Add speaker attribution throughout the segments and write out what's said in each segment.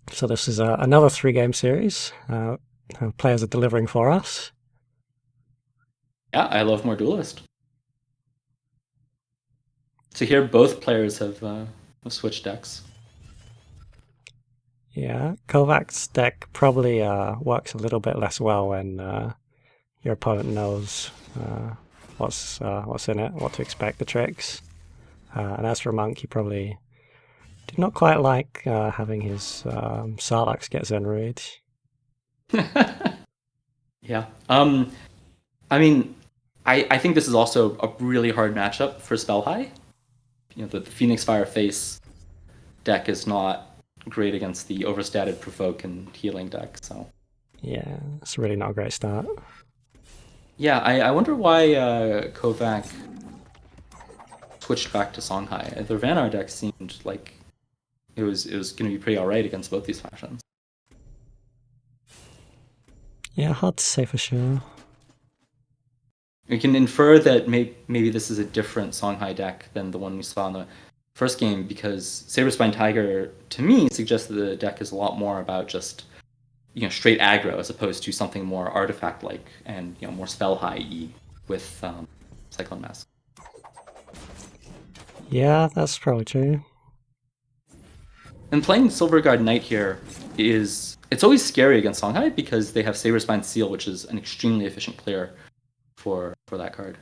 Speaker 1: So this is another 3-game series. Players are delivering for us.
Speaker 2: Yeah, I love more Duelyst. So here, both players have switched decks.
Speaker 1: Yeah, Kovac's deck probably works a little bit less well when your opponent knows what's in it, what to expect, the tricks. And as for Monk, he probably did not quite like having his Sarlacc get Zenreed.
Speaker 2: Yeah. I mean, I think this is also a really hard matchup for Spell High. You know, the Phoenix Fire Face deck is not great against the overstated Provoke and Healing deck. So
Speaker 1: Yeah, it's really not a great start.
Speaker 2: yeah, I wonder why Kovac switched back to Songhai. Their Vanar deck seemed like it was going to be pretty alright against both these factions.
Speaker 1: Yeah, hard to say for sure.
Speaker 2: We can infer that maybe this is a different Songhai deck than the one we saw in the first game, because Saberspine Tiger, to me, suggests that the deck is a lot more about just straight aggro as opposed to something more artifact-like and more spell high-y with Cyclone Mask.
Speaker 1: Yeah, that's probably true.
Speaker 2: And playing Silverguard Knight here it's always scary against Songhai because they have Saberspine Seal, which is an extremely efficient clear for that card.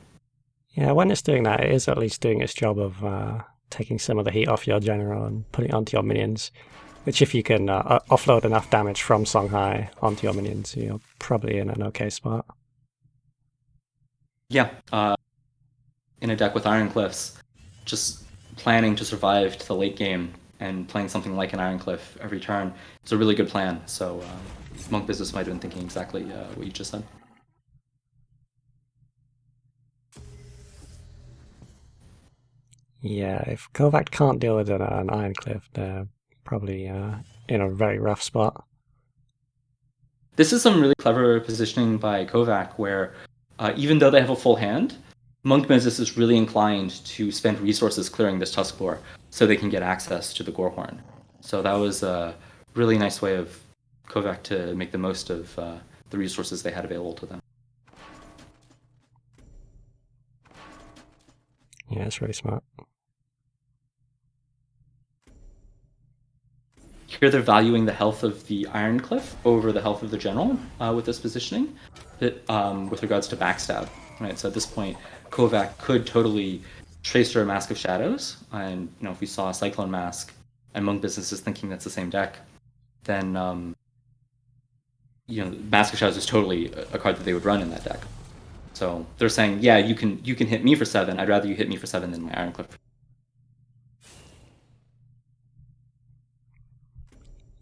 Speaker 1: Yeah, when it's doing that, it is at least doing its job of taking some of the heat off your general and putting it onto your minions. Which, if you can offload enough damage from Songhai onto your minions, you're probably in an okay spot.
Speaker 2: Yeah, in a deck with Iron Cliffs, just planning to survive to the late game and playing something like an Iron Cliff every turn is a really good plan. So MunkBusiness might have been thinking exactly what you just said.
Speaker 1: Yeah, if Kovacd can't deal with an Iron Cliff, they're probably in a very rough spot.
Speaker 2: This is some really clever positioning by Kovac, where even though they have a full hand, MunkBusiness is really inclined to spend resources clearing this Tuskboar so they can get access to the Gorehorn. So that was a really nice way of Kovac to make the most of the resources they had available to them.
Speaker 1: Yeah, it's really smart.
Speaker 2: Here they're valuing the health of the Iron Cliff over the health of the general with this positioning, with regards to backstab. Right. So at this point, Kovac could totally Tracer a Mask of Shadows, and if we saw a Cyclone Mask, and MunkBusiness is thinking that's the same deck, then Mask of Shadows is totally a card that they would run in that deck. So they're saying, yeah, you can hit me for 7. I'd rather you hit me for 7 than my Iron Cliff.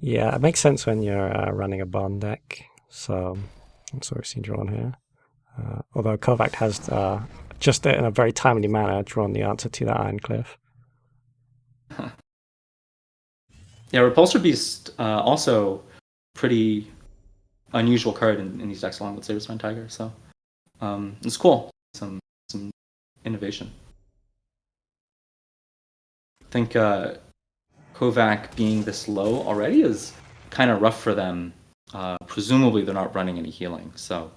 Speaker 1: Yeah, it makes sense when you're running a Bond deck. So that's what we've seen drawn here. Although Kovac has just in a very timely manner drawn the answer to that Iron Cliff.
Speaker 2: Yeah, Repulsor Beast also pretty unusual card in these decks along with Saberspine Tiger. So it's cool. Some innovation. I think Kovac being this low already is kind of rough for them. Presumably they're not running any healing, so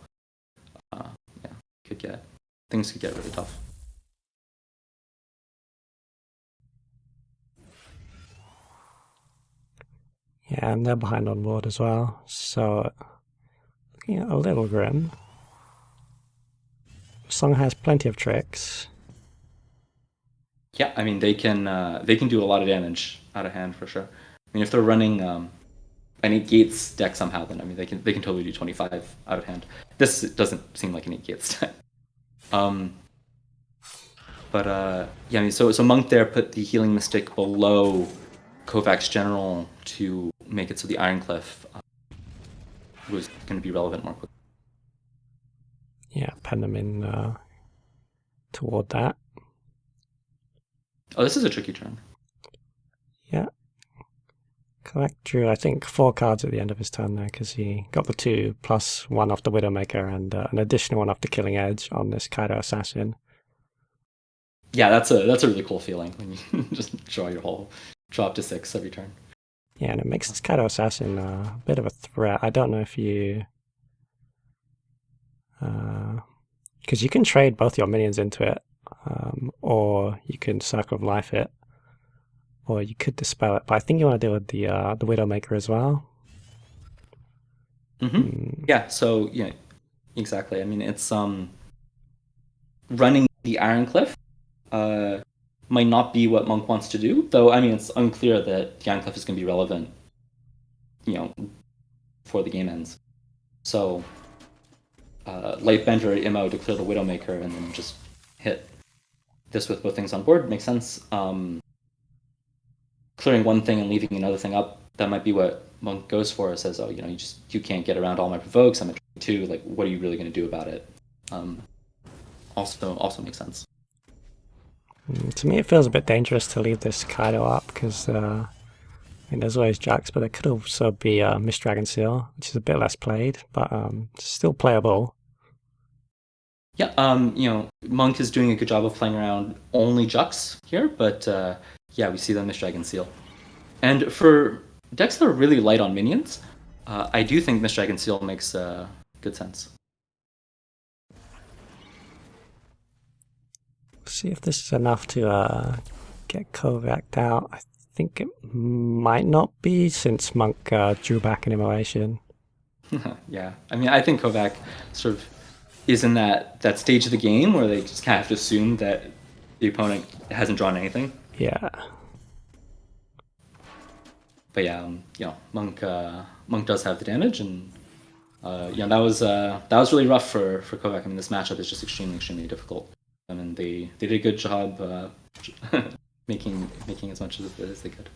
Speaker 2: things could get really tough.
Speaker 1: Yeah, and they're behind on board as well, so looking at a little grim. Song has plenty of tricks.
Speaker 2: Yeah, I mean they can do a lot of damage out of hand for sure. I mean if they're running an 8 Gates deck somehow, then I mean they can totally do 25 out of hand. This doesn't seem like an 8 Gates deck. But yeah, I mean so Monk there put the Healing Mystic below Kovac's General to make it so the Iron Cliff was going to be relevant more quickly.
Speaker 1: Yeah, pen them in toward that.
Speaker 2: Oh, this is a tricky turn.
Speaker 1: Yeah. Kovac drew, I think, 4 cards at the end of his turn there because he got the 2 plus 1 off the Widowmaker and an additional 1 off the Killing Edge on this Kaido Assassin.
Speaker 2: Yeah, that's a really cool feeling when you just draw up to 6 every turn.
Speaker 1: Yeah, and it makes this Kaido Assassin a bit of a threat. I don't know if you... because you can trade both your minions into it, or you can Circle of Life it, or you could Dispel it, but I think you want to deal with the Widowmaker as well.
Speaker 2: Yeah, so, yeah, exactly. I mean, it's running the Iron Cliff might not be what Monk wants to do, though. I mean, it's unclear that the Iron Cliff is going to be relevant, before the game ends. So, Lightbender, Immo to clear the Widowmaker, and then just hit this with both things on board makes sense. Clearing one thing and leaving another thing up, that might be what Monk goes for. Says, oh, you can't get around all my provokes. I'm at 2. Like, what are you really going to do about it? Also makes sense.
Speaker 1: To me, it feels a bit dangerous to leave this Kaido up because there's always Jax, but there could also be Mist Dragon Seal, which is a bit less played, but still playable.
Speaker 2: Yeah, Monk is doing a good job of playing around only Jux here, but yeah, we see the Mist Dragon Seal. And for decks that are really light on minions, I do think Mist Dragon Seal makes good sense.
Speaker 1: See if this is enough to get Kovacd out. I think it might not be, since Monk drew back an Immolation.
Speaker 2: Yeah, I mean, I think Kovacd sort of is in that stage of the game where they just kind of have to assume that the opponent hasn't drawn anything.
Speaker 1: Yeah.
Speaker 2: But yeah, Monk does have the damage, and that was really rough for Kovacd. I mean, this matchup is just extremely difficult. I mean, they did a good job making as much as they could.